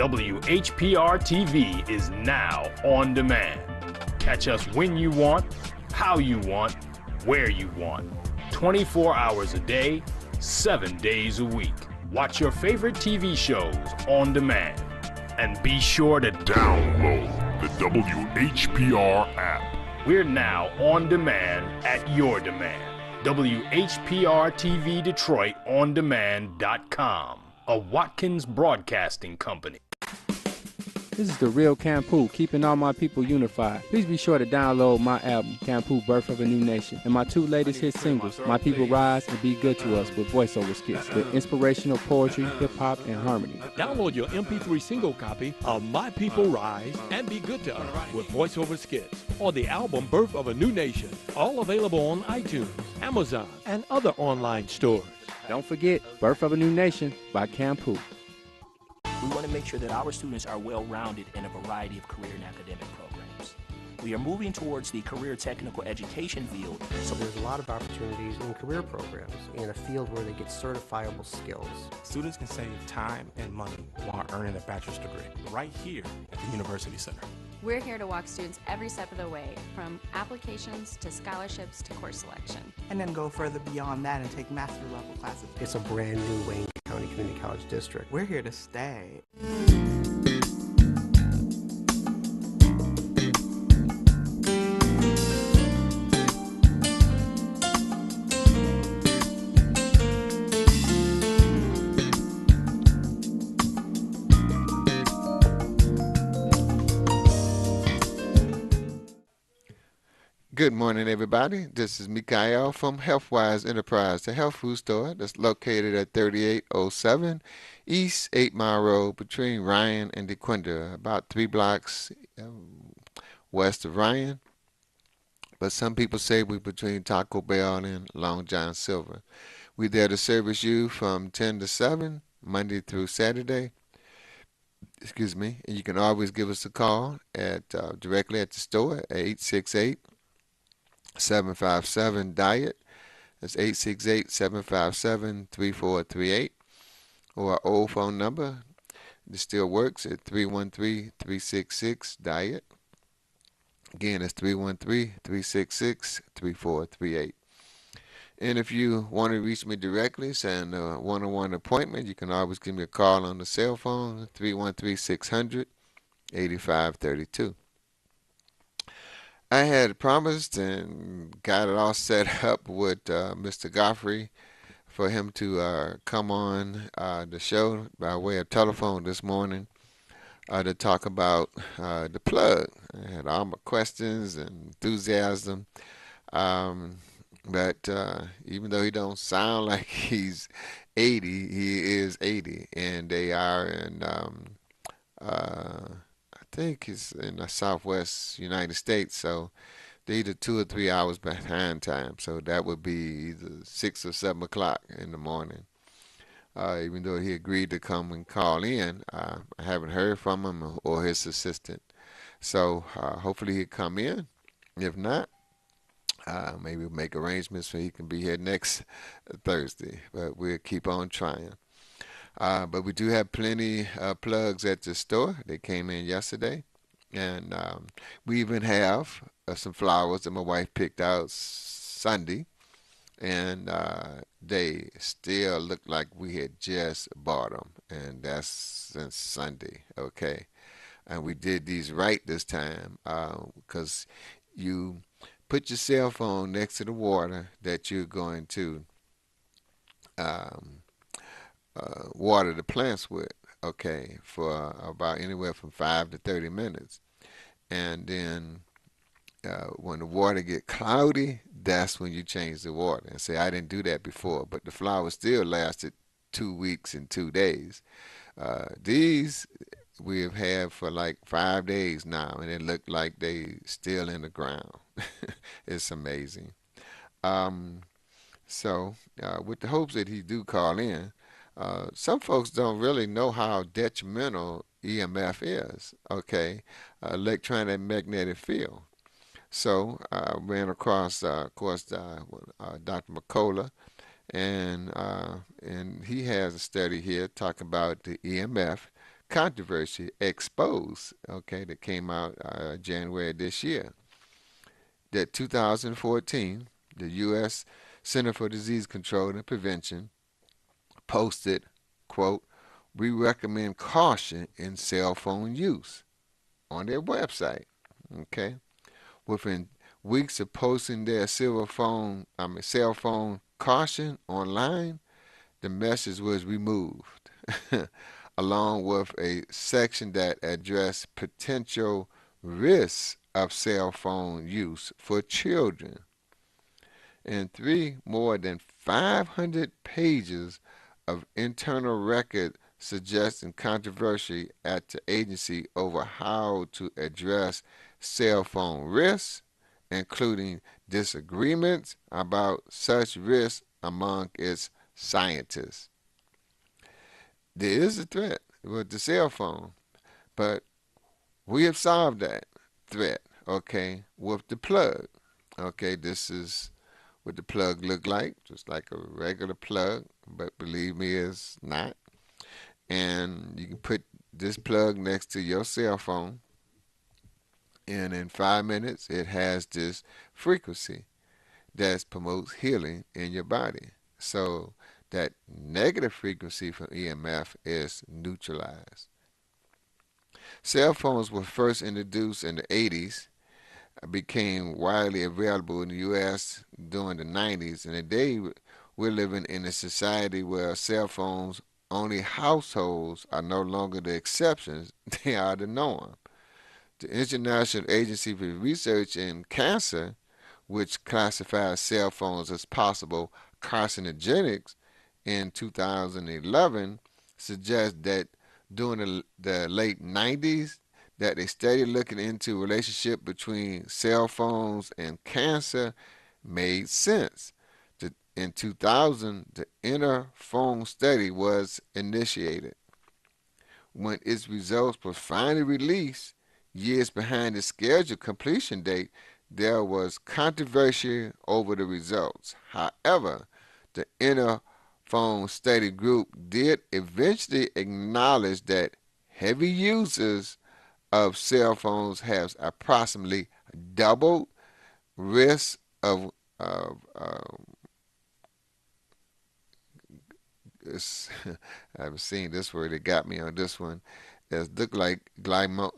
WHPR TV is now on demand. Catch us when you want, how you want, where you want. 24 hours a day, 7 days a week. Watch your favorite TV shows on demand. And be sure to download the WHPR app. We're now on demand at your demand. WHPR TV Detroit on demand.com, a Watkins Broadcasting Company. This is the real Campu, keeping all my people unified. Please be sure to download my album, Campu, Birth of a New Nation, and my 2 latest hit singles, My People Rise and Be Good to Us, with voiceover skits, with inspirational poetry, hip-hop, and harmony. Download your MP3 single copy of My People Rise and Be Good to Us, with voiceover skits, or the album Birth of a New Nation, all available on iTunes, Amazon, and other online stores. Don't forget, Birth of a New Nation by Campu. We want to make sure that our students are well-rounded in a variety of career and academic programs. We are moving towards the career technical education field. So there's a lot of opportunities in career programs in a field where they get certifiable skills. Students can save time and money while earning a bachelor's degree right here at the University Center. We're here to walk students every step of the way, from applications to scholarships to course selection. And then go further beyond that and take master level classes. It's a brand new Wayne County Community College district. We're here to stay. Good morning, everybody. This is Mikael from Healthwise Enterprise, the health food store that's located at 3807 East 8 Mile Road between Ryan and DeQuinder, about 3 blocks west of Ryan. But some people say we're between Taco Bell and Long John Silver. We're there to service you from 10 to 7, Monday through Saturday. Excuse me. And you can always give us a call at directly at the store at 868-757-DIET. That's 868-757-3438. Or our old phone number, it still works, at 313-366-DIET. Again, it's 313-366-3438. And if you want to reach me directly, send a one-on-one appointment, you can always give me a call on the cell phone, 313-600-8532. I had promised and got it all set up with Mr. Godfrey for him to come on the show by way of telephone this morning to talk about the plug. I had all my questions and enthusiasm, but even though he don't sound like he's 80, he is 80, and they are in I think it's in the southwest United States, so they're either 2 or 3 hours behind time. So that would be either 6 or 7 o'clock in the morning. Even though he agreed to come and call in, I haven't heard from him or his assistant. So hopefully he'll come in. If not, maybe we'll make arrangements so he can be here next Thursday. But we'll keep on trying. But we do have plenty of plugs at the store. They came in yesterday. And we even have some flowers that my wife picked out Sunday. And they still look like we had just bought them. And that's since Sunday, okay? And we did these right this time because you put your cell phone next to the water that you're going to water the plants with, okay, for about anywhere from 5 to 30 minutes. And then when the water get cloudy, that's when you change the water. And say, I didn't do that before, but the flowers still lasted 2 weeks and 2 days. These we have had for like 5 days now, and it look like they still in the ground. It's amazing. So with the hopes that he do call in, some folks don't really know how detrimental EMF is, okay, electromagnetic field. So I ran across, of course, Dr. McCullough, and he has a study here talking about the EMF controversy exposed, okay, that came out January this year, that 2014, the U.S. Center for Disease Control and Prevention posted, quote, "We recommend caution in cell phone use," on their website, okay? Within weeks of posting their cell phone caution online, the message was removed, along with a section that addressed potential risks of cell phone use for children. And three more than 500 pages of internal record suggesting controversy at the agency over how to address cell phone risks, including disagreements about such risks among its scientists. There is a threat with the cell phone, but we have solved that threat, okay, with the plug. Okay, this is what the plug look like, just like a regular plug, but believe me, it's not. And you can put this plug next to your cell phone, and in 5 minutes it has this frequency that promotes healing in your body. So that negative frequency from EMF is neutralized. Cell phones were first introduced in the 80s, became widely available in the U.S. during the 90s, and today we're living in a society where cell phones only households are no longer the exceptions, they are the norm. The International Agency for Research in Cancer, which classifies cell phones as possible carcinogenics in 2011, suggests that during the late 90s, that they started looking into relationship between cell phones and cancer made sense. In 2000, the Inner Phone Study was initiated. When its results were finally released, years behind the scheduled completion date, there was controversy over the results. However, the Inner Phone Study group did eventually acknowledge that heavy users of cell phones have approximately doubled risk of I haven't seen this word. It got me on this one. It looked like glioma,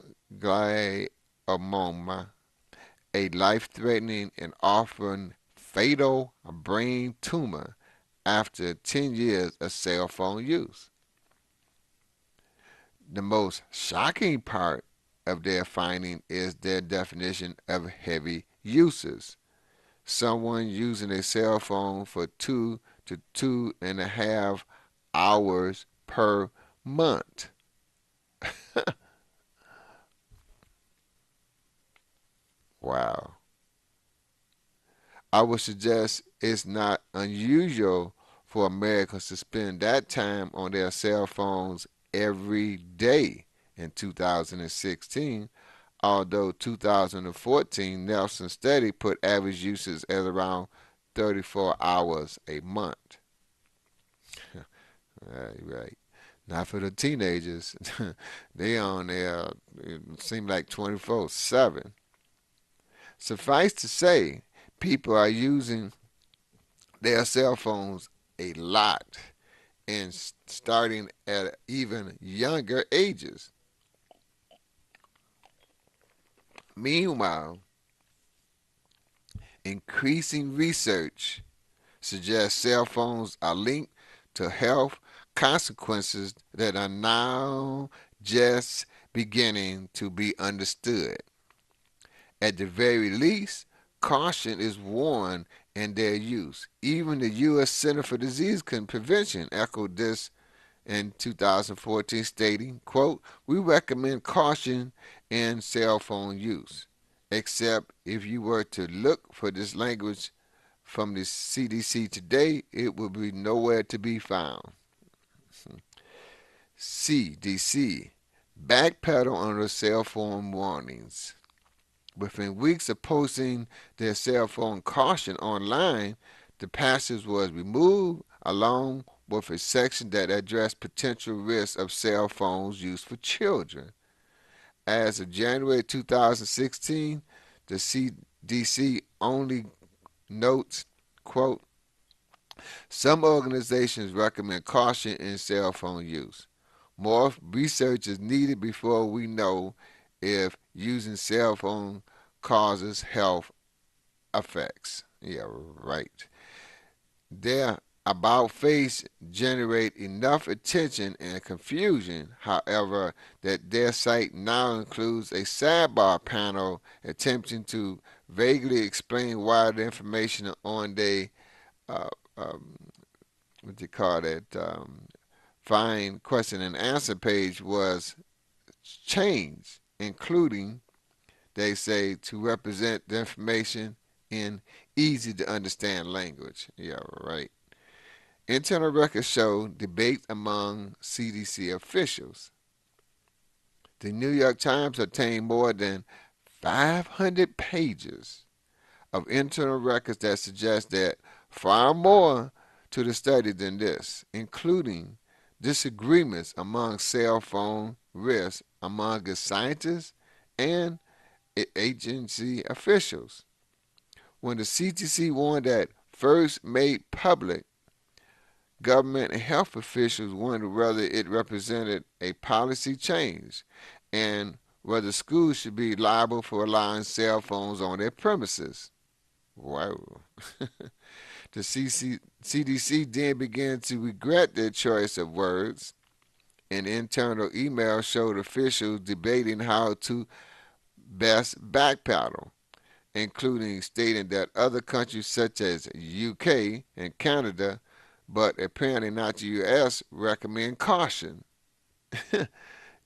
a life-threatening and often fatal brain tumor after 10 years of cell phone use. The most shocking part of their finding is their definition of heavy uses. Someone using a cell phone for 2 to 2.5 hours per month. Wow. I would suggest it's not unusual for Americans to spend that time on their cell phones every day in 2016, although 2014 Nelson study put average usage at around 34 hours a month. Right. Not for the teenagers. They on there, it seems like 24/7. Suffice to say, people are using their cell phones a lot and starting at even younger ages. Meanwhile, increasing research suggests cell phones are linked to health consequences that are now just beginning to be understood. At the very least, caution is warned in their use. Even the U.S. Center for Disease Prevention echoed this in 2014, stating, quote, "We recommend caution in cell phone use, except if you were to look for this language from the CDC today, it will be nowhere to be found." CDC, backpedal on the cell phone warnings. Within weeks of posting their cell phone caution online, the passage was removed along with a section that addressed potential risks of cell phones used for children. As of January 2016, the CDC only notes, quote, some organizations recommend caution in cell phone use. More research is needed before we know if using cell phone causes health effects. Yeah, right. Their about face generate enough attention and confusion, however, that their site now includes a sidebar panel attempting to vaguely explain why the information on the uh, um, what do you call it, find question and answer page was changed, including, they say, to represent the information in easy to understand language. Yeah, right. Internal records show debate among CDC officials. The New York Times obtained more than 500 pages of internal records that suggest that far more to the study than this, including disagreements among cell phone risks among its scientists and agency officials. When the CDC warned that first made public, government and health officials wondered whether it represented a policy change and whether schools should be liable for allowing cell phones on their premises. Wow. The CDC then began to regret their choice of words. An internal email showed officials debating how to best backpedal, including stating that other countries such as UK and Canada, but apparently not the US, recommend caution.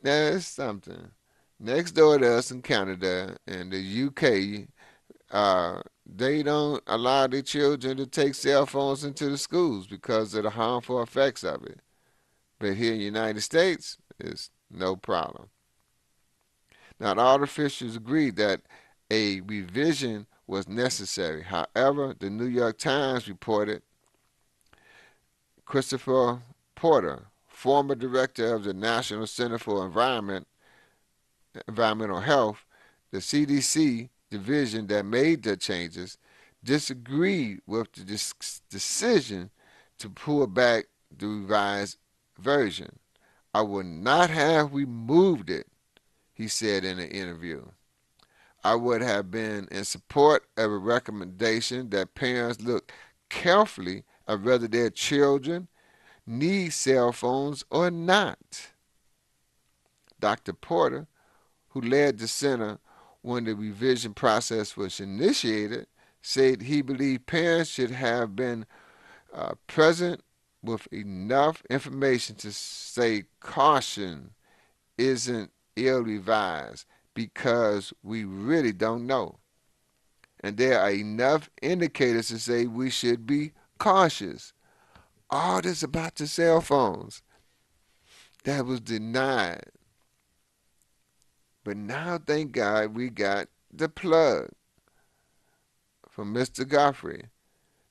That's something. Next door to us in Canada and the UK, they don't allow their children to take cell phones into the schools because of the harmful effects of it. But here in the United States, it's no problem. Now, all officials agreed that a revision was necessary. However, the New York Times reported Christopher Porter, former director of the National Center for Environmental Health, the CDC division that made the changes, disagreed with the decision to pull back the revised version. I would not have removed it, he said in an interview. I would have been in support of a recommendation that parents look carefully at whether their children need cell phones or not. Dr. Porter, who led the center when the revision process was initiated, said he believed parents should have been present with enough information to say caution isn't ill-advised because we really don't know. And there are enough indicators to say we should be cautious. All this about the cell phones, that was denied. But now, thank God, we got the plug from Mr. Godfrey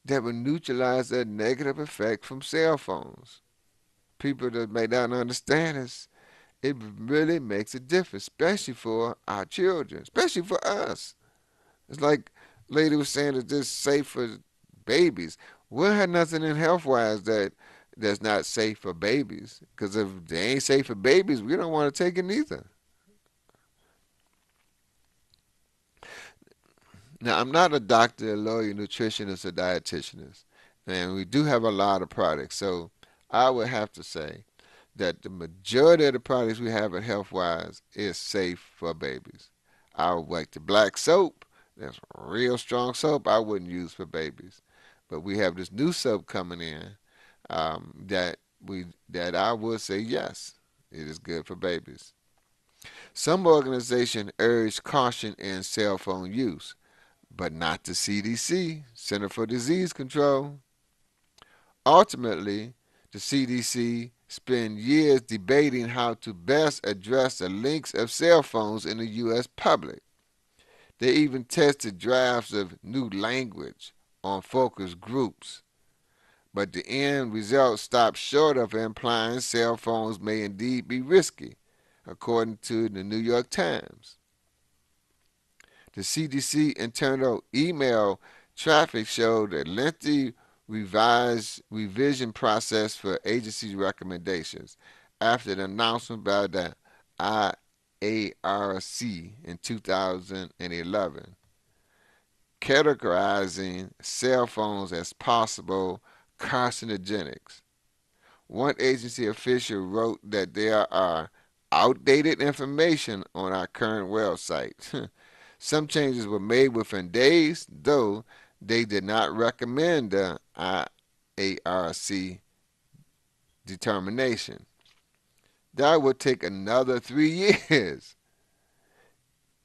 that will neutralize that negative effect from cell phones. People that may not understand this, it really makes a difference, especially for our children, especially for us. It's like lady was saying that this is safe for babies. We don't have nothing in Healthwise that's not safe for babies, because if they ain't safe for babies, we don't want to take it either. Now, I'm not a doctor, a lawyer, nutritionist, or dietitianist, and we do have a lot of products. So I would have to say that the majority of the products we have at Healthwise is safe for babies. I would like the black soap. That's real strong soap I wouldn't use for babies. But we have this new soap coming in that I would say yes, it is good for babies. Some organizations urge caution in cell phone use, but not the CDC, Center for Disease Control. Ultimately, the CDC spent years debating how to best address the links of cell phones in the U.S. public. They even tested drafts of new language on focus groups. but the end result stops short of implying cell phones may indeed be risky, according to the New York Times. The CDC internal email traffic showed a lengthy revision process for agency recommendations after the announcement by the IARC in 2011, categorizing cell phones as possible carcinogenics. One agency official wrote that there are outdated information on our current website. Some changes were made within days, though they did not recommend the IARC determination. That would take another 3 years.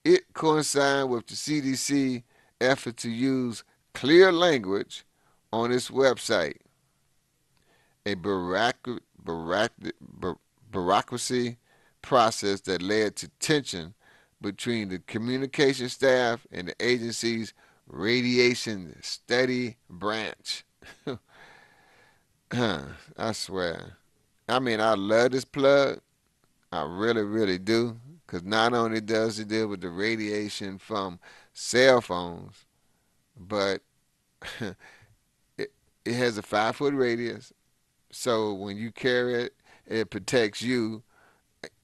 It coincided with the CDC effort to use clear language on its website, a bureaucracy process that led to tension between the communication staff and the agency's radiation study branch. I swear. I mean, I love this plug. I really, really do. Because not only does it deal with the radiation from cell phones, but it has a 5-foot radius. So when you carry it, it protects you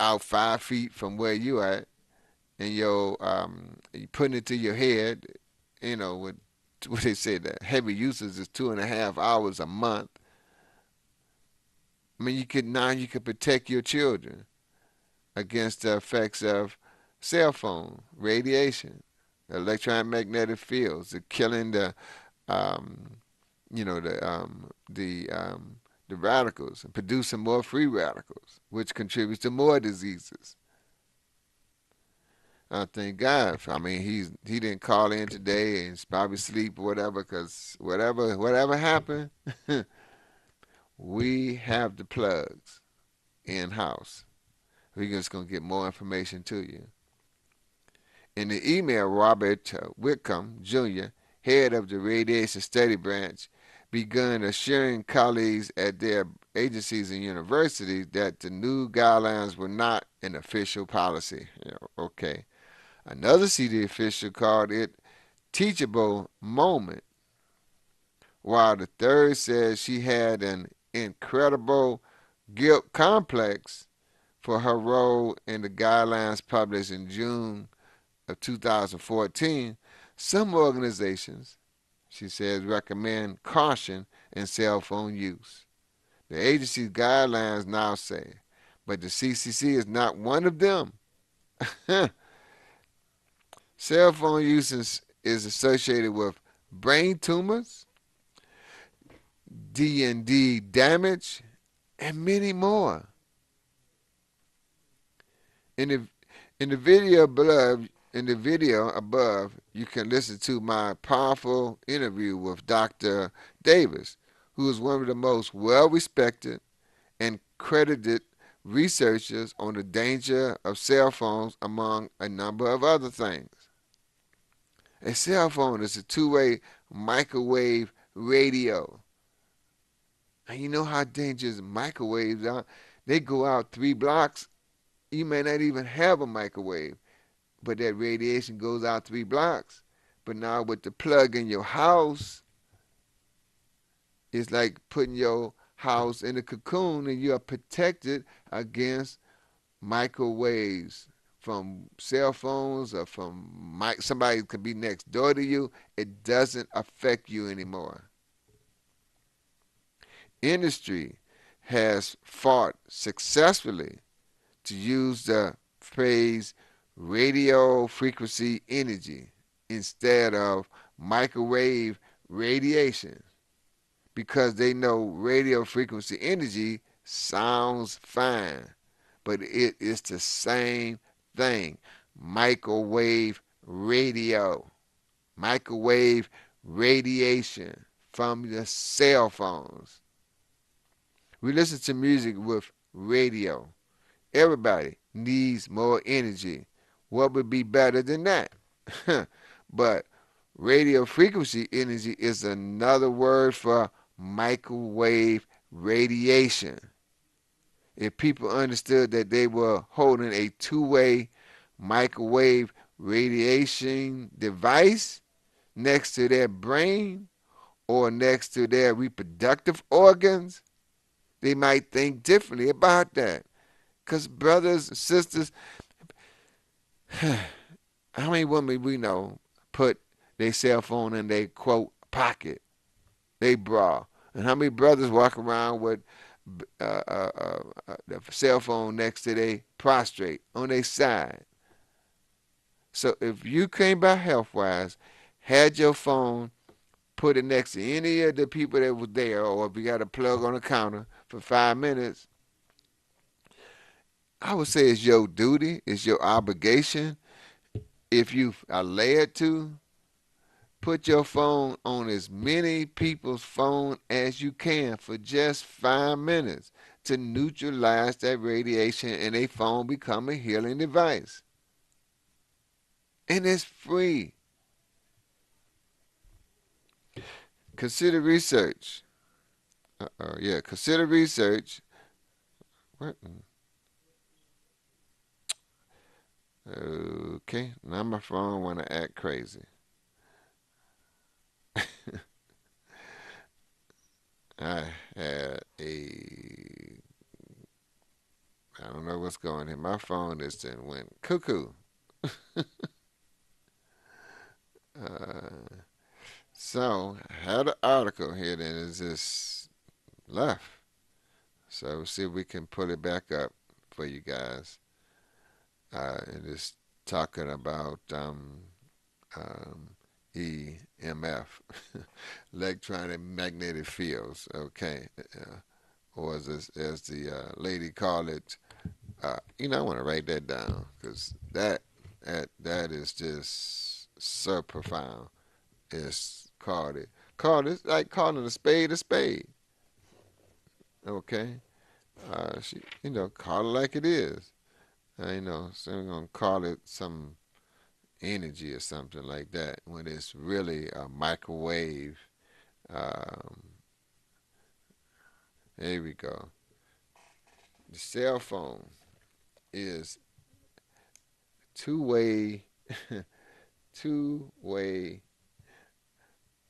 out 5 feet from where you at. And you putting it to your head, with what they say, that heavy usage is 2.5 hours a month. I mean, you could protect your children against the effects of cell phone radiation, electromagnetic fields, the killing the radicals and producing more free radicals, which contributes to more diseases. I thank God. I mean, he didn't call in today and he's probably asleep or whatever, because whatever happened, we have the plugs in-house. We're just going to get more information to you. In the email, Robert Whitcomb, Jr., head of the Radiation Study Branch, began assuring colleagues at their agencies and universities that the new guidelines were not an official policy. Okay. Another CD official called it teachable moment, while the third said she had an incredible guilt complex for her role in the guidelines published in June of 2014. Some organizations, she says, recommend caution in cell phone use. The agency's guidelines now say, but the CCC is not one of them. Cell phone use is associated with brain tumors, D&D damage, and many more. In the video above, you can listen to my powerful interview with Dr. Davis, who is one of the most well-respected and credited researchers on the danger of cell phones, among a number of other things. A cell phone is a two-way microwave radio. And you know how dangerous microwaves are. They go out 3 blocks. You may not even have a microwave, but that radiation goes out 3 blocks. But now with the plug in your house, it's like putting your house in a cocoon, and you are protected against microwaves from cell phones or from somebody could be next door to you. It doesn't affect you anymore. Industry has fought successfully to use the phrase radio frequency energy instead of microwave radiation, because they know radio frequency energy sounds fine, but it is the same thing. Microwave radio, microwave radiation from the cell phones. We listen to music with radio. Everybody needs more energy. What would be better than that? But radio frequency energy is another word for microwave radiation. If people understood that they were holding a two-way microwave radiation device next to their brain or next to their reproductive organs, they might think differently about that. Because brothers and sisters, how many women we know put their cell phone in their, quote, pocket, they bra? And how many brothers walk around with the cell phone next to their prostrate on their side? So if you came by Healthwise, had your phone, put it next to any of the people that was there, or if you got a plug on the counter for 5 minutes, I would say it's your duty, it's your obligation, if you are led to, put your phone on as many people's phone as you can for just 5 minutes to neutralize that radiation and a phone become a healing device. And it's free. Consider research. Consider research. What? Okay, now my phone want to act crazy. I had I don't know what's going on. My phone just went cuckoo. So I had an article here that is just left. So we'll see if we can pull it back up for you guys. And it's talking about EMF, electronic magnetic fields. Okay, or as the lady called it. I want to write that down because that is just so profound. It's called it's like calling a spade a spade. Okay, she call it like it is. So we're gonna call it some energy or something like that when it's really a microwave. There we go. The cell phone is two-way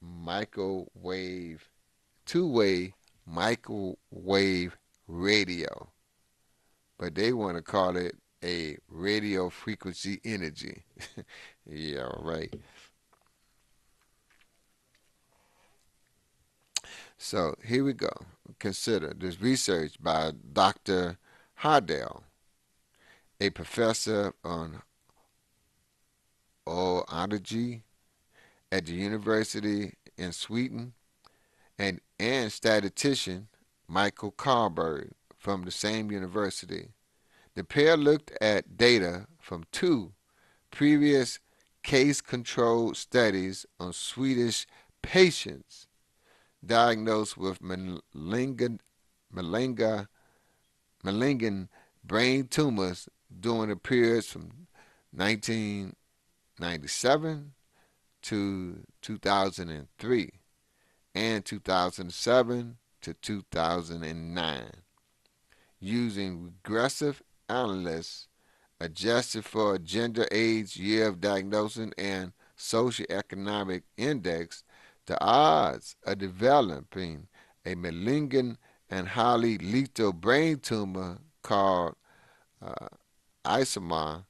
microwave radio, but they want to call it a radio frequency energy. Yeah, right. So here we go. Consider this research by Dr. Hardell, a professor on oncology at the University in Sweden, and statistician Michael Carberg from the same university. The pair looked at data from 2 previous case-controlled studies on Swedish patients diagnosed with malignant brain tumors during the periods from 1997 to 2003 and 2007 to 2009, using regressive analysis adjusted for gender, age, year of diagnosis, and socioeconomic index. The odds of developing a malignant and highly lethal brain tumor called isomar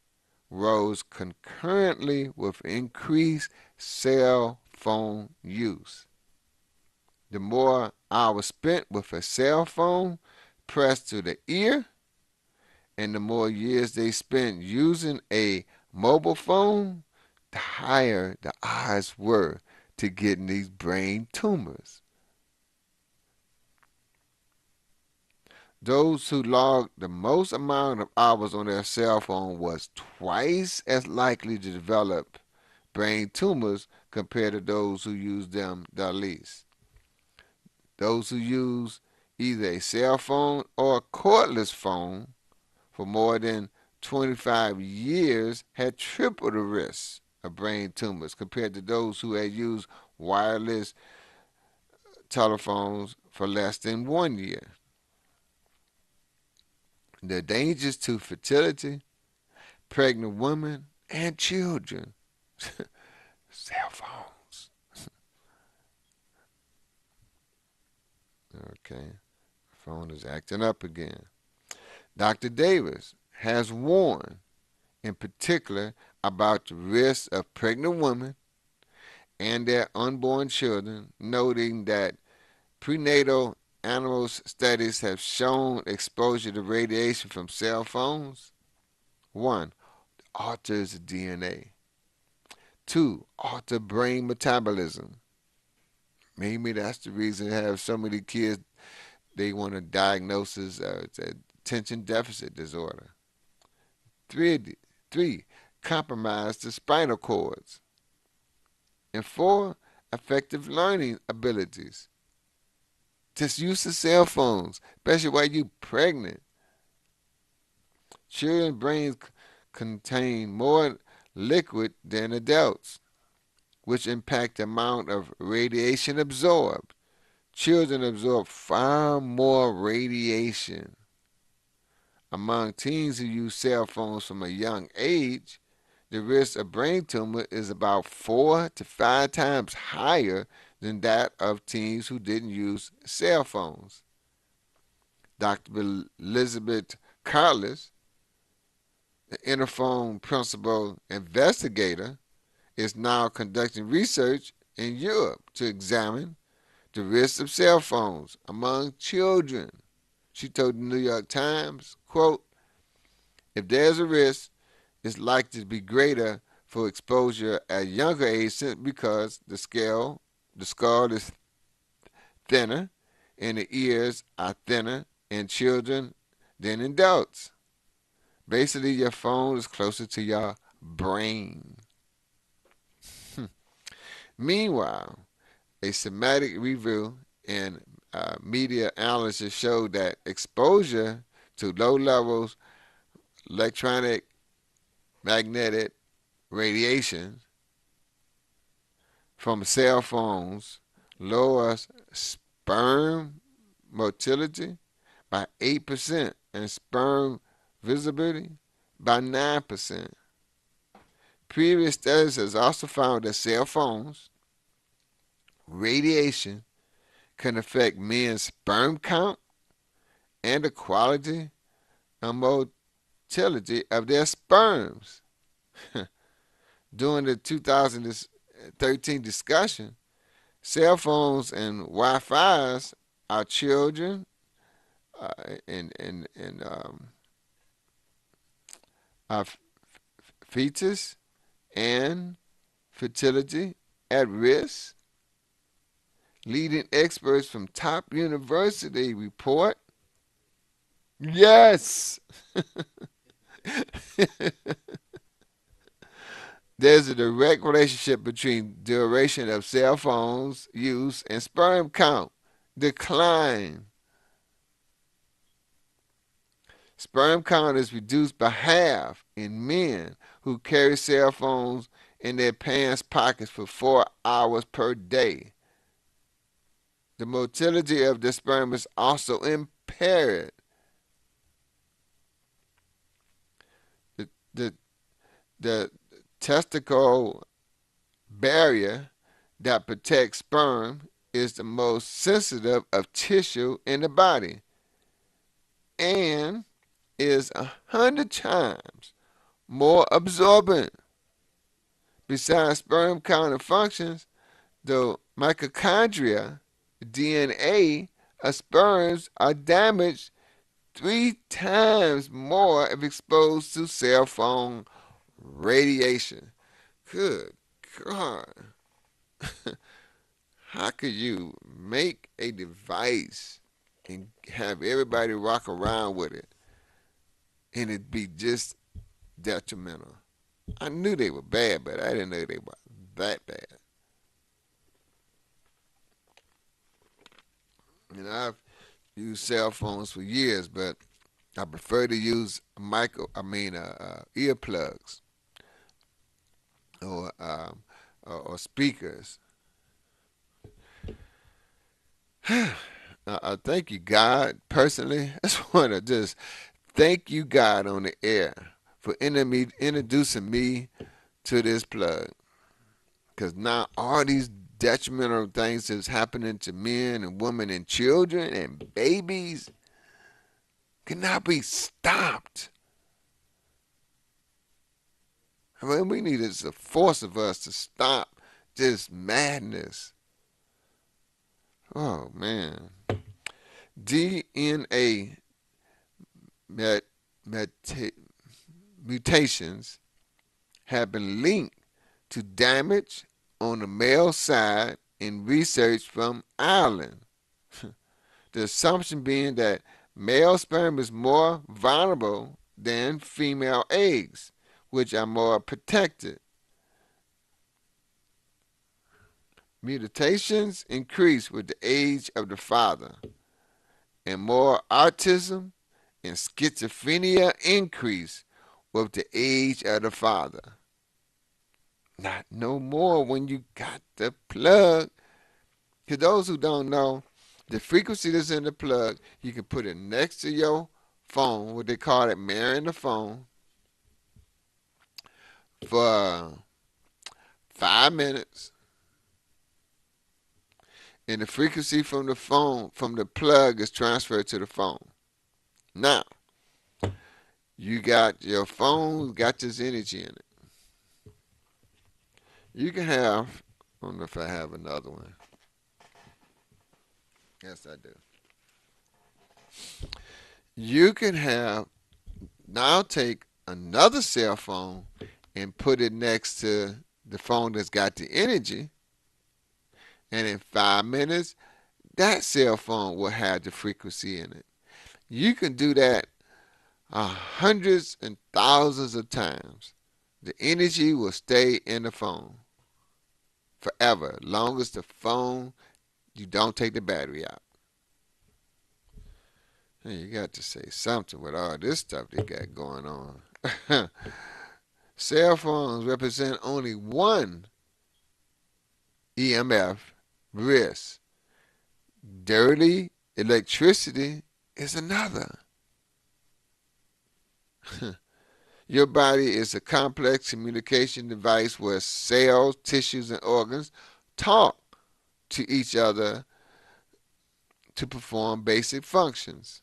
rose concurrently with increased cell phone use. The more hours spent with a cell phone pressed to the ear, and the more years they spent using a mobile phone, the higher the odds were to getting these brain tumors. Those who logged the most amount of hours on their cell phone was twice as likely to develop brain tumors compared to those who used them the least. Those who use either a cell phone or a cordless phone for more than 25 years had triple the risk of brain tumors compared to those who had used wireless telephones for less than 1 year. The dangers to fertility, pregnant women, and children. Cell phones. Okay, phone is acting up again. Dr. Davis has warned in particular about the risks of pregnant women and their unborn children, noting that prenatal animal studies have shown exposure to radiation from cell phones, 1, alters DNA. 2, alter brain metabolism. Maybe that's the reason they have so many kids, they want to diagnose as attention deficit disorder. 3, compromise the spinal cords. And 4, effective learning abilities. Just use the cell phones, especially while you're pregnant. Children's brains contain more liquid than adults, which impact the amount of radiation absorbed. Children absorb far more radiation. Among teens who use cell phones from a young age, the risk of brain tumor is about 4 to 5 times higher than that of teens who didn't use cell phones. Dr. Elizabeth Carlis, the Interphone principal investigator, is now conducting research in Europe to examine the risks of cell phones among children. She told the New York Times, quote, "If there's a risk, it's likely to be greater for exposure at a younger age simply because the skull is thinner and the ears are thinner in children than in adults. Basically, your phone is closer to your brain." Meanwhile, a systematic review in media analysis showed that exposure to low levels electronic magnetic radiation from cell phones lowers sperm motility by 8% and sperm visibility by 9%. Previous studies has also found that cell phones radiation can affect men's sperm count and the quality and motility of their sperms. During the 2013 discussion, cell phones and Wi-Fi's are children fetus and fertility at risk. Leading experts from top university report, yes, there's a direct relationship between duration of cell phones use and sperm count decline. Sperm count is reduced by half in men who carry cell phones in their pants pockets for 4 hours per day. The motility of the sperm is also impaired. The testicle barrier that protects sperm is the most sensitive of tissue in the body and is 100 times more absorbent. Besides sperm count and functions, the mitochondria, DNA of sperms are damaged 3 times more if exposed to cell phone radiation. Good God. How could you make a device and have everybody rock around with it and it be just detrimental? I knew they were bad, but I didn't know they were that bad. And I've used cell phones for years, but I prefer to use earplugs or speakers. I thank you, God. Personally, I just want to just thank you, God, on the air for introducing me to this plug. Because now all these detrimental things that's happening to men and women and children and babies cannot be stopped. I mean, we need a force of us to stop this madness. Oh, man. DNA mutations have been linked to damage on the male side in research from Ireland. The assumption being that male sperm is more vulnerable than female eggs, which are more protected. Mutations increase with the age of the father, and more autism and schizophrenia increase with the age of the father. Not no more when you got the plug. To those who don't know, the frequency that's in the plug, you can put it next to your phone, what they call it, mirroring the phone, for 5 minutes. And the frequency from the phone, from the plug, is transferred to the phone. Now, you got your phone, got this energy in it. You can have, I don't know if I have another one. Yes, I do. You can have, now take another cell phone and put it next to the phone that's got the energy, and in 5 minutes, that cell phone will have the frequency in it. You can do that hundreds and thousands of times. The energy will stay in the phone forever, long as the phone, you don't take the battery out. Hey, you got to say something with all this stuff they got going on. Cell phones represent only one EMF risk. Dirty electricity is another. Your body is a complex communication device where cells, tissues, and organs talk to each other to perform basic functions.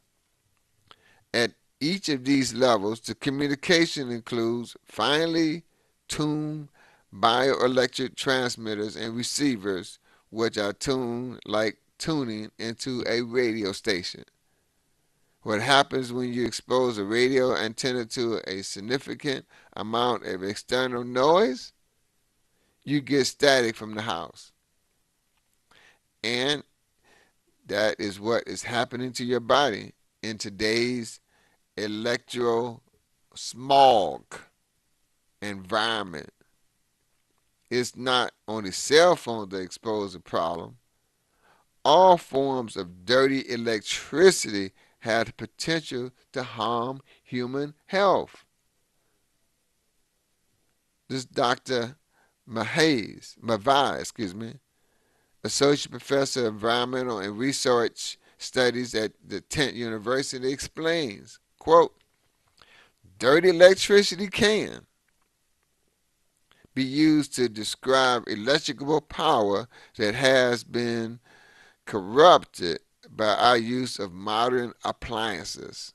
At each of these levels, the communication includes finely tuned bioelectric transmitters and receivers, which are tuned like tuning into a radio station. What happens when you expose a radio antenna to a significant amount of external noise? You get static from the house. And that is what is happening to your body in today's electro smog environment. It's not only cell phones that expose the problem. All forms of dirty electricity have the potential to harm human health. This Dr. Mavai, Associate Professor of Environmental and Research Studies at the Trent University, explains, quote, dirty electricity can be used to describe electrical power that has been corrupted by our use of modern appliances.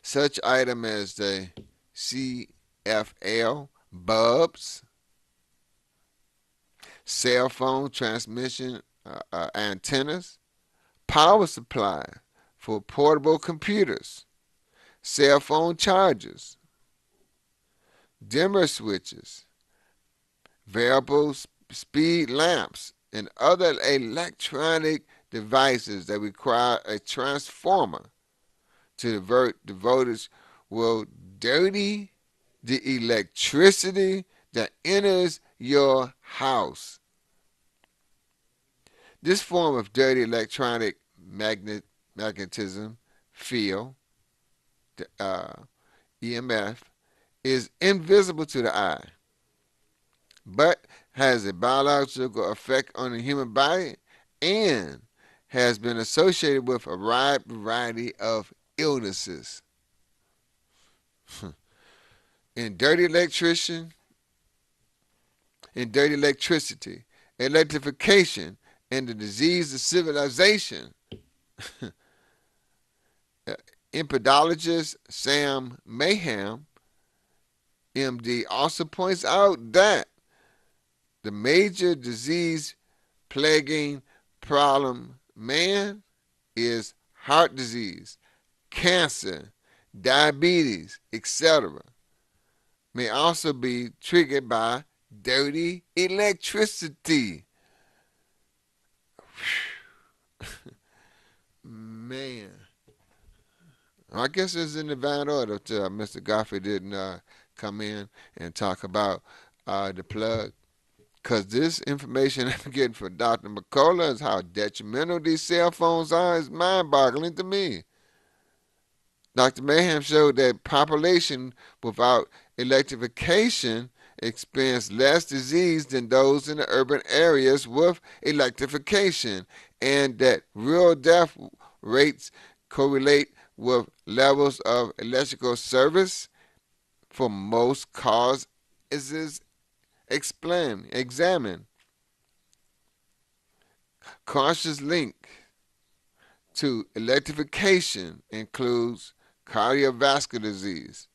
Such items as the CFL bulbs, cell phone transmission antennas, power supply for portable computers, cell phone chargers, dimmer switches, variable speed lamps, and other electronic devices that require a transformer to divert the voltage will dirty the electricity that enters your house. This form of dirty electronic magnetism field, EMF, is invisible to the eye, but has a biological effect on the human body and has been associated with a wide variety of illnesses. In dirty electricity, electrification, and the disease of civilization, Empedologist Sam Mayhem, MD, also points out that the major disease plaguing problem man is heart disease, cancer, diabetes, etc. may also be triggered by dirty electricity. Man. I guess it's in divine order to Mr. Godfrey didn't come in and talk about the plug. Because this information I'm getting from Dr. McCullough is how detrimental these cell phones are is mind-boggling to me. Dr. Mayhem showed that population without electrification experience less disease than those in the urban areas with electrification, and that real death rates correlate with levels of electrical service for most cars is examined. Cautious link to electrification includes cardiovascular disease,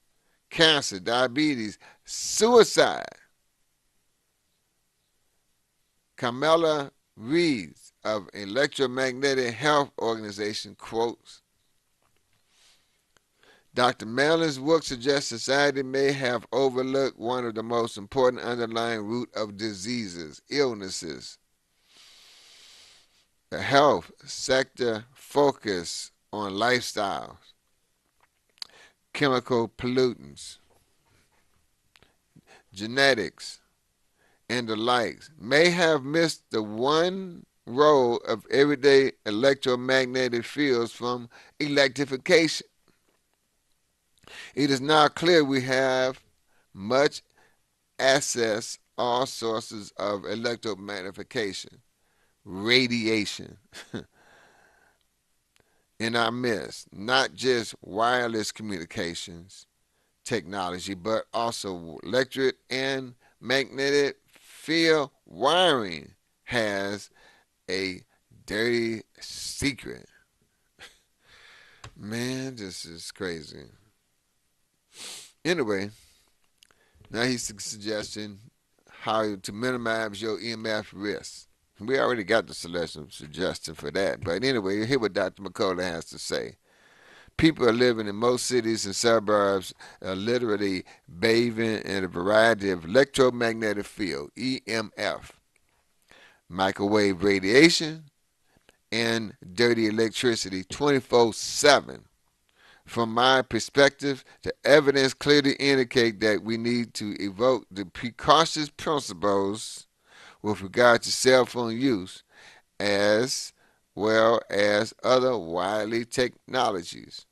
cancer, diabetes, suicide. Kamala Reeds of Electromagnetic Health Organization quotes, Dr. Mellon's work suggests society may have overlooked one of the most important underlying root of diseases, illnesses. The health sector focus on lifestyles, chemical pollutants, genetics, and the likes may have missed the one role of everyday electromagnetic fields from electrification. It is now clear we have much access all sources of electromagnification, radiation in our midst, not just wireless communications technology, but also electric and magnetic field wiring has a dirty secret. Man, this is crazy. Anyway, now he's suggesting how to minimize your EMF risk. We already got the suggestion for that. But anyway, hear what Dr. McCullough has to say. People are living in most cities and suburbs are literally bathing in a variety of electromagnetic field, EMF, microwave radiation, and dirty electricity 24/7. From my perspective, the evidence clearly indicates that we need to evoke the precautious principles with regard to cell phone use, as well as other widely technologies.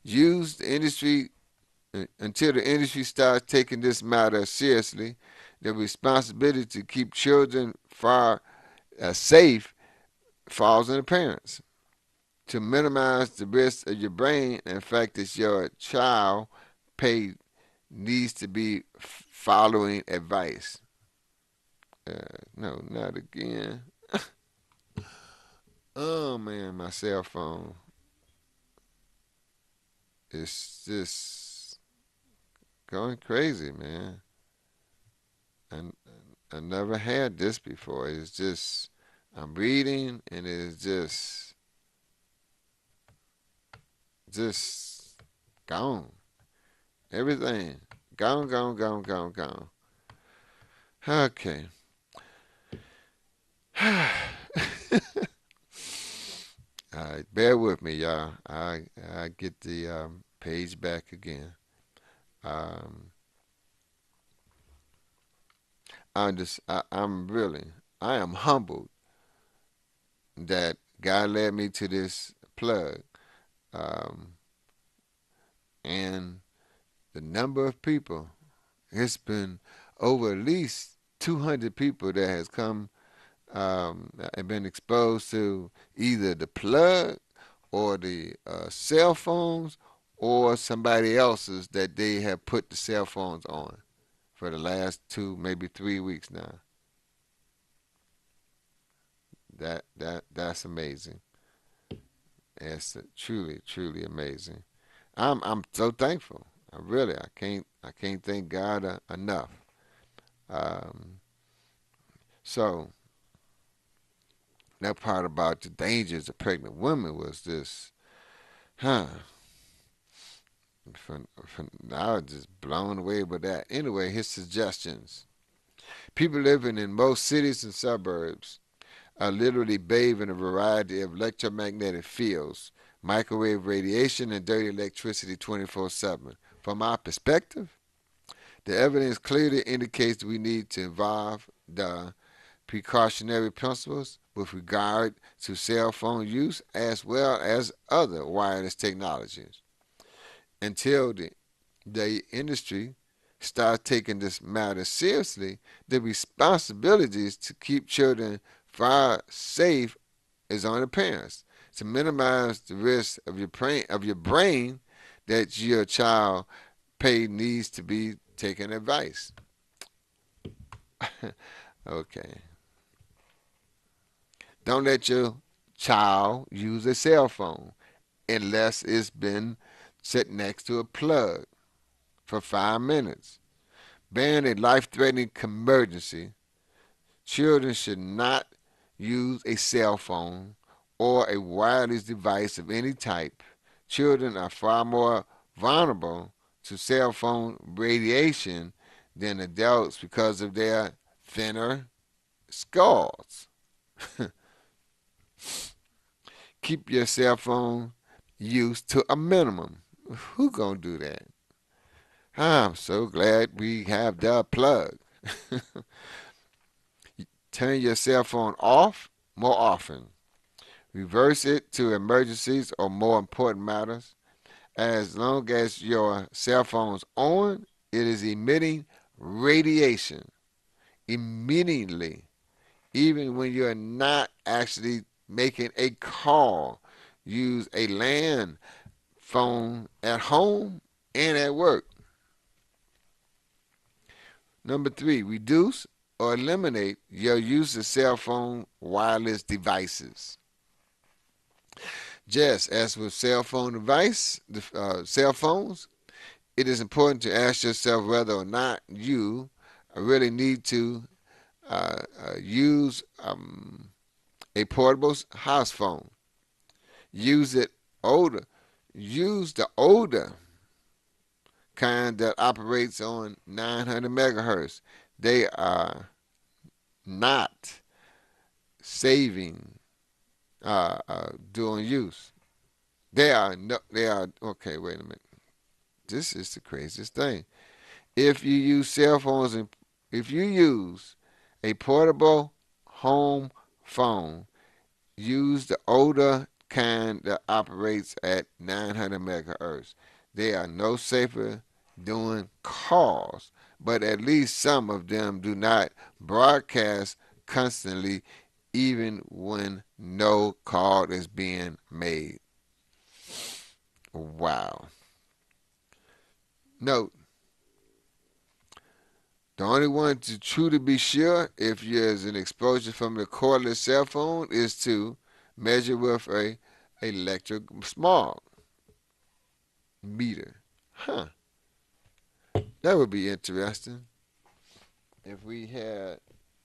Use the industry until the industry starts taking this matter seriously. The responsibility to keep children safe falls on the parents. To minimize the risk of your brain infecting your child, needs to be following advice. No, not again. Oh man, my cell phone. It's just going crazy, man. I never had this before. It's just, I'm reading and it's just gone. Everything. Gone, gone, gone, gone, gone. Okay. All right, bear with me, y'all. I get the page back again. I am humbled that God led me to this plug, and the number of people, it's been over at least 200 people that has come have been exposed to either the plug or the cell phones or somebody else's that they have put the cell phones on for the last 2, maybe 3 weeks now. That's amazing. It's truly, truly amazing. I'm so thankful. I can't thank God enough. Um, so that part about the dangers of pregnant women was this, huh? I was just blown away by that. Anyway, his suggestions. People living in most cities and suburbs are literally bathed in a variety of electromagnetic fields, microwave radiation, and dirty electricity 24/7. From our perspective, the evidence clearly indicates we need to involve the precautionary principles with regard to cell phone use as well as other wireless technologies. Until the industry starts taking this matter seriously, the responsibilities to keep children far safe is on the parents. To minimize the risk of your brain that your child pay needs to be taken advice. Okay. Don't let your child use a cell phone unless it's been set next to a plug for 5 minutes. Barring a life-threatening emergency, children should not use a cell phone or a wireless device of any type. Children are far more vulnerable to cell phone radiation than adults because of their thinner skulls. Keep your cell phone use to a minimum. Who gonna do that? I'm so glad we have the plug. Turn your cell phone off more often. Reverse it to emergencies or more important matters. As long as your cell phone's on, it is emitting radiation immediately, even when you're not actually making a call. Use a land phone at home and at work. Number 3, reduce or eliminate your use of cell phone wireless devices. Just as with cell phones, it is important to ask yourself whether or not you really need to use a portable house phone. Use the older kind that operates on 900 megahertz. They are not saving during use. They are okay, wait a minute. This is the craziest thing. If you use cell phones and if you use a portable home phone, use the older kind that operates at 900 megahertz. They are no safer doing calls, but at least some of them do not broadcast constantly even when no call is being made. Wow. Note, the only one to truly be sure if there's an exposure from the cordless cell phone is to measure with a electric smog meter. Huh. That would be interesting. If we had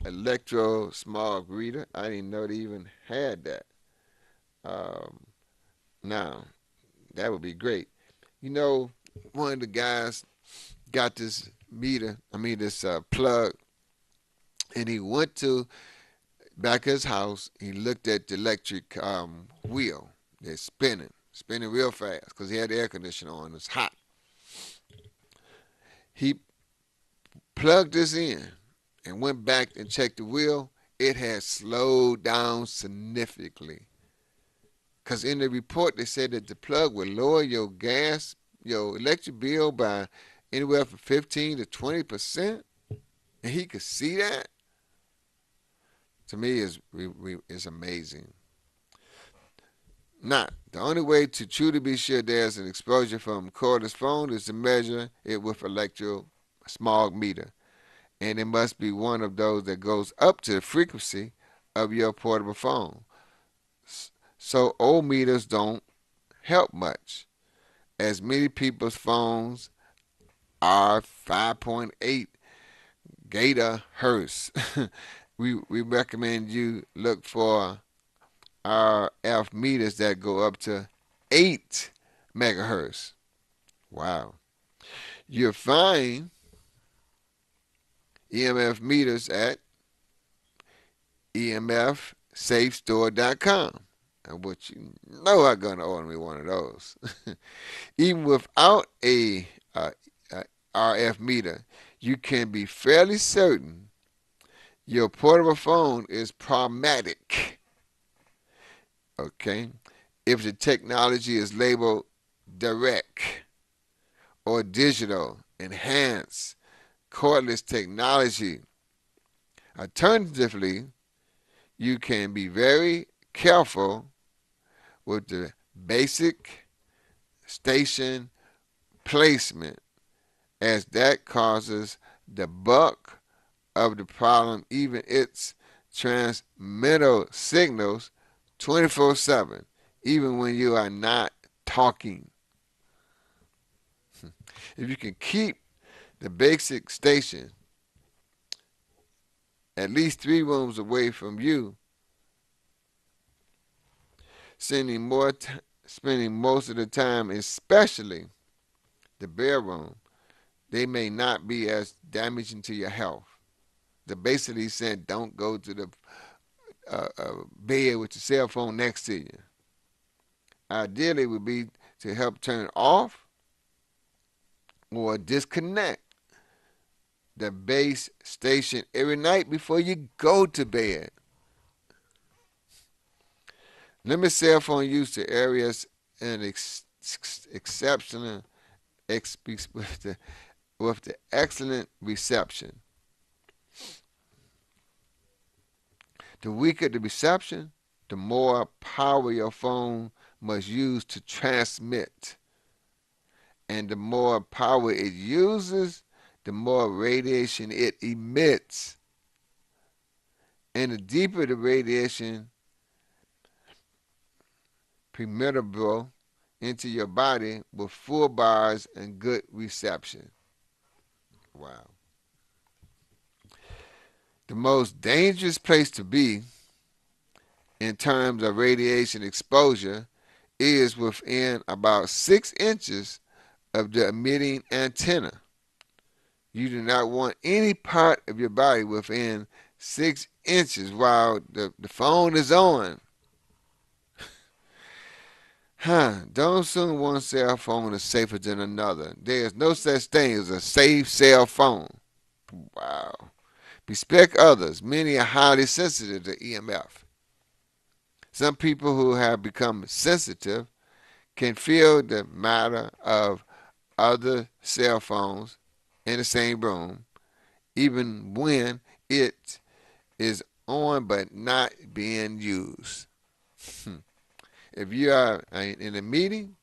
electro smog reader, I didn't know they even had that. Now, that would be great. You know, one of the guys got this plug, and he went to back at his house. He looked at the electric wheel that's spinning real fast because he had the air conditioner on. It's hot. He plugged this in and went back and checked the wheel. It had slowed down significantly. Because in the report, they said that the plug would lower your electric bill by anywhere from 15 to 20%. And he could see that. to me is amazing. Now, the only way to truly be sure there's an exposure from cordless phone is to measure it with electro smog meter, and it must be one of those that goes up to the frequency of your portable phone. So old meters don't help much, as many people's phones are 5.8 gigahertz. we recommend you look for RF meters that go up to 8 megahertz. Wow. You'll find EMF meters at emfsafestore.com. And what you know I'm going to order me one of those. Even without a RF meter, you can be fairly certain your portable phone is problematic. Okay? If the technology is labeled direct or digital, enhanced, cordless technology. Alternatively, you can be very careful with the basic station placement, as that causes the bulk of the problem, even its transmittal signals 24/7, even when you are not talking. If you can keep the basic station at least 3 rooms away from you, spending most of the time, especially the bedroom, they may not be as damaging to your health. They're basically saying don't go to the bed with your cell phone next to you. Ideally, it would be to help turn off or disconnect the base station every night before you go to bed. Limit cell phone use to areas and exceptional with the excellent reception. The weaker the reception, the more power your phone must use to transmit. And the more power it uses, the more radiation it emits. And the deeper the radiation permeable into your body with full bars and good reception. Wow. The most dangerous place to be in terms of radiation exposure is within about 6 inches of the emitting antenna. You do not want any part of your body within 6 inches while the phone is on. Don't assume one cell phone is safer than another. There is no such thing as a safe cell phone. Wow. Respect others. Many are highly sensitive to EMF. Some people who have become sensitive can feel the matter of other cell phones in the same room, even when it is on but not being used. If you are in a meeting,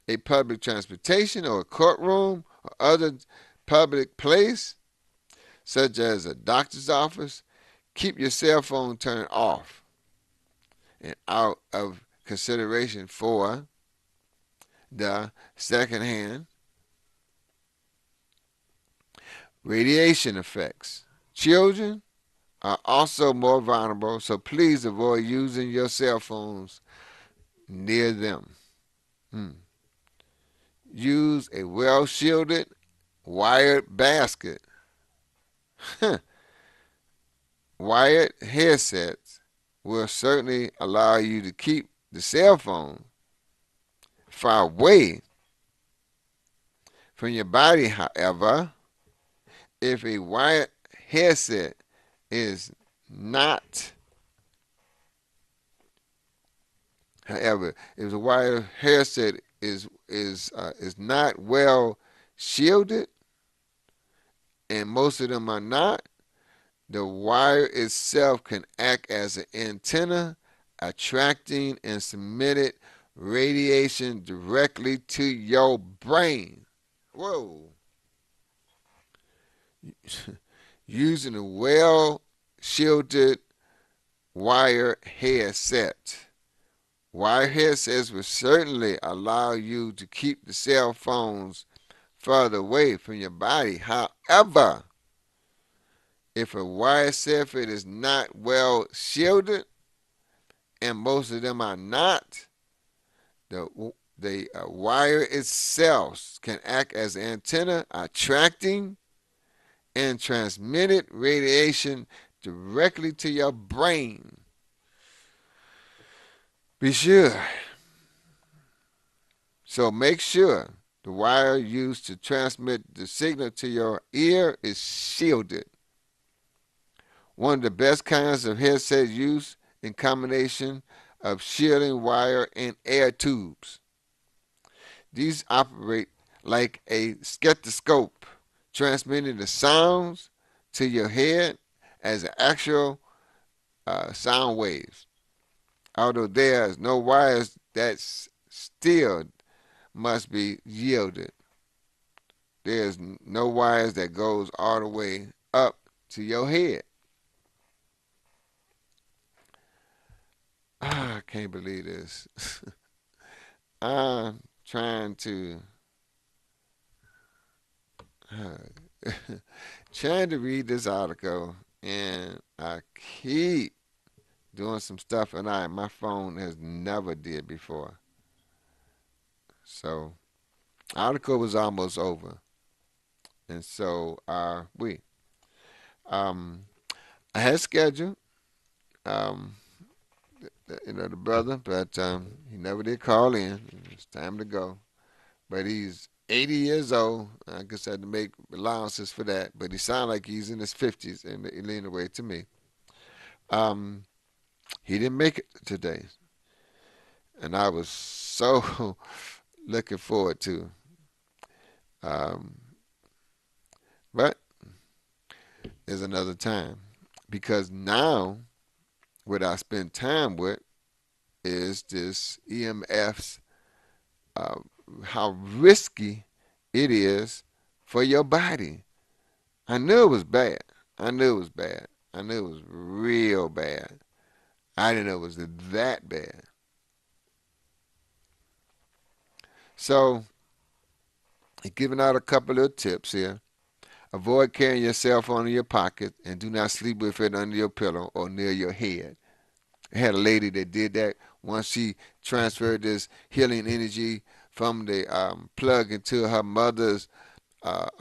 a public transportation, or a courtroom, or other public place, such as a doctor's office, keep your cell phone turned off and out of consideration for the secondhand radiation effects. Children are also more vulnerable, so please avoid using your cell phones near them. Use a well-shielded wired basket. Wired headsets will certainly allow you to keep the cell phone far away from your body. However, if a wired headset is not, if the wired headset is not well shielded, and most of them are not, The wire itself can act as an antenna, attracting and transmitting radiation directly to your brain. Whoa. Using a well-shielded wire headset. Wire headsets will certainly allow you to keep the cell phones further away from your body. However, if a wire circuit is not well shielded, and most of them are not, the wire itself can act as an antenna, attracting and transmitting radiation directly to your brain. Be sure. So make sure the wire used to transmit the signal to your ear is shielded. One of the best kinds of headsets used in combination of shielding wire and air tubes. These operate like a stethoscope, transmitting the sounds to your head as actual sound waves. Although there's no wires that still must be yielded. There's no wires that goes all the way up to your head. I can't believe this. I'm trying to read this article, and I keep doing some stuff, and my phone has never did before. So, article was almost over, and so I had scheduled, the brother, but he never did call in. It's time to go, but he's 80 years old. I guess I had to make allowances for that, but he sounded like he's in his 50s, and he leaned away to me. He didn't make it today, and I was so looking forward to. But there's another time, because now what I spend time with is this EMFs, how risky it is for your body. I knew it was bad. I knew it was bad. I knew it was real bad. I didn't know it was that bad. So, giving out a couple of tips here. Avoid carrying your cell phone in your pocket, and do not sleep with it under your pillow or near your head. I had a lady that did that. Once she transferred this healing energy from the plug into her mother's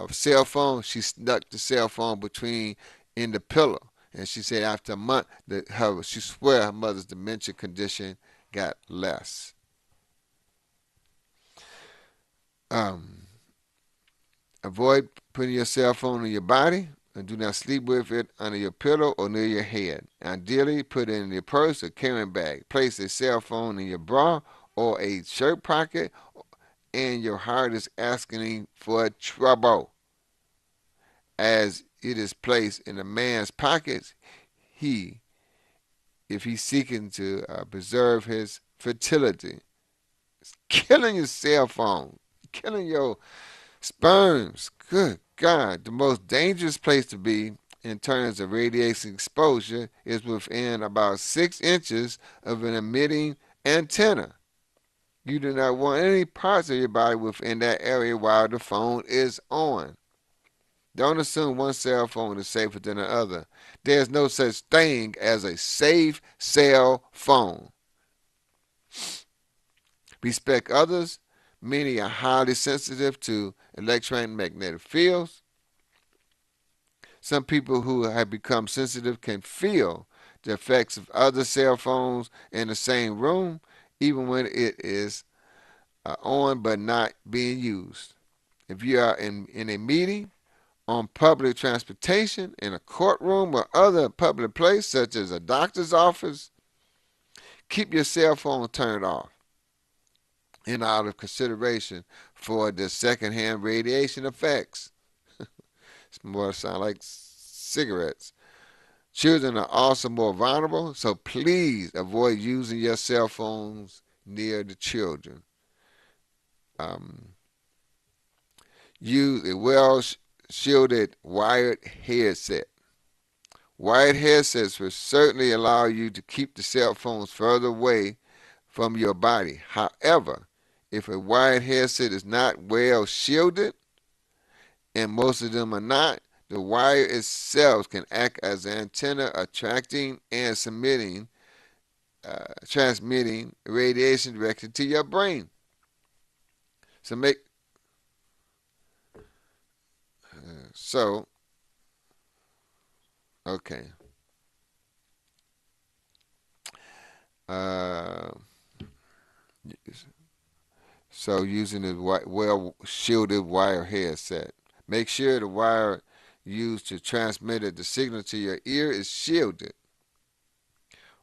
cell phone, she snuck the cell phone in the pillow. And she said after a month, she swear her mother's dementia condition got less. Avoid putting your cell phone in your body, and do not sleep with it under your pillow or near your head. Ideally, put it in your purse or carrying bag. Place a cell phone in your bra or a shirt pocket, and your heart is asking for trouble. As it is placed in a man's pockets, if he's seeking to preserve his fertility, it's killing your cell phone, killing your sperms. Good God. The most dangerous place to be in terms of radiation exposure is within about 6 inches of an emitting antenna. You do not want any parts of your body within that area while the phone is on. Don't assume one cell phone is safer than the other. There's no such thing as a safe cell phone. Respect others. Many are highly sensitive to electromagnetic fields. Some people who have become sensitive can feel the effects of other cell phones in the same room, even when it is on but not being used. If you are in a meeting, on public transportation, in a courtroom, or other public place such as a doctor's office, keep your cell phone turned off and out of consideration for the secondhand radiation effects. It's more sound like cigarettes. Children are also more vulnerable, so please avoid using your cell phones near the children. Use a well-shielded wired headset. Wired headsets will certainly allow you to keep the cell phones further away from your body. However, if a wired headset is not well shielded, and most of them are not, the wire itself can act as an antenna, attracting and transmitting radiation directly to your brain. So okay. So using a well shielded wire headset. Make sure the wire used to transmit the signal to your ear is shielded.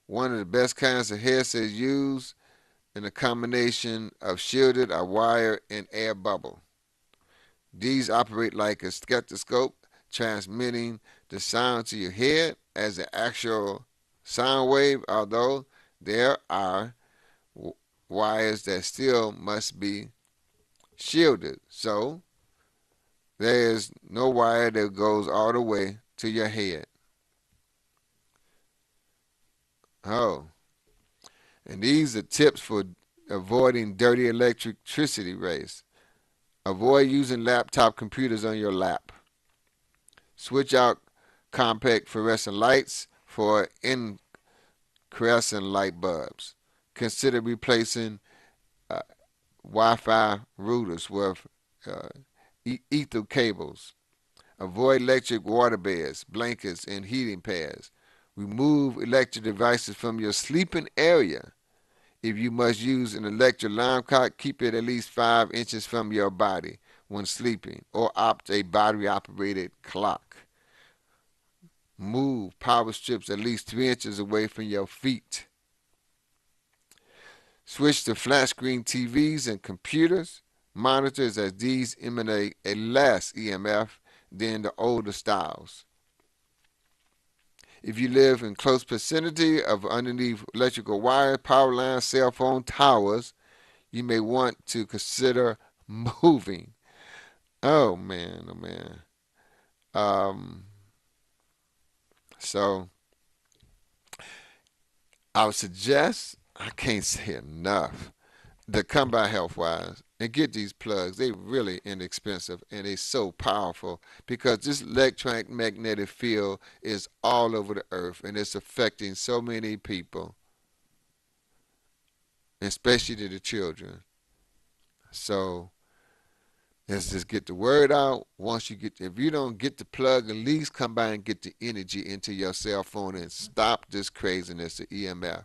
One of the best kinds of headsets used in a combination of shielded are wire and air bubble. These operate like a stethoscope, transmitting the sound to your head as an actual sound wave, although there are wires that still must be shielded. So there is no wire that goes all the way to your head. Oh, and these are tips for avoiding dirty electricity rays. Avoid using laptop computers on your lap. Switch out compact fluorescent lights for incandescent light bulbs. Consider replacing Wi-Fi routers with ether cables. Avoid electric water beds, blankets, and heating pads. Remove electric devices from your sleeping area. If you must use an electric alarm clock, keep it at least 5 inches from your body when sleeping, or opt a battery-operated clock. Move power strips at least 3 inches away from your feet. Switch to flat screen TVs and computers, monitors, as these emanate a less EMF than the older styles. If you live in close vicinity of underneath electrical wires, power lines, cell phone towers, you may want to consider moving. Oh man, oh man. So I would suggest, I can't say enough, to come by Healthwise and get these plugs. They're really inexpensive and they're so powerful because this electromagnetic field is all over the earth and it's affecting so many people, especially to the children. So let's just get the word out. If you don't get the plug, at least come by and get the energy into your cell phone and stop this craziness, the EMF,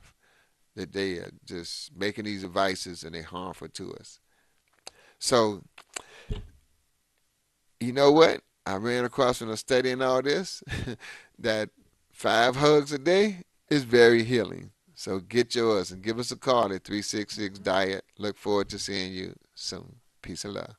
that they are just making these devices and they're harmful to us. So, you know what? I ran across when I was studying all this that 5 hugs a day is very healing. So get yours and give us a call at 366-DIET. Look forward to seeing you soon. Peace and love.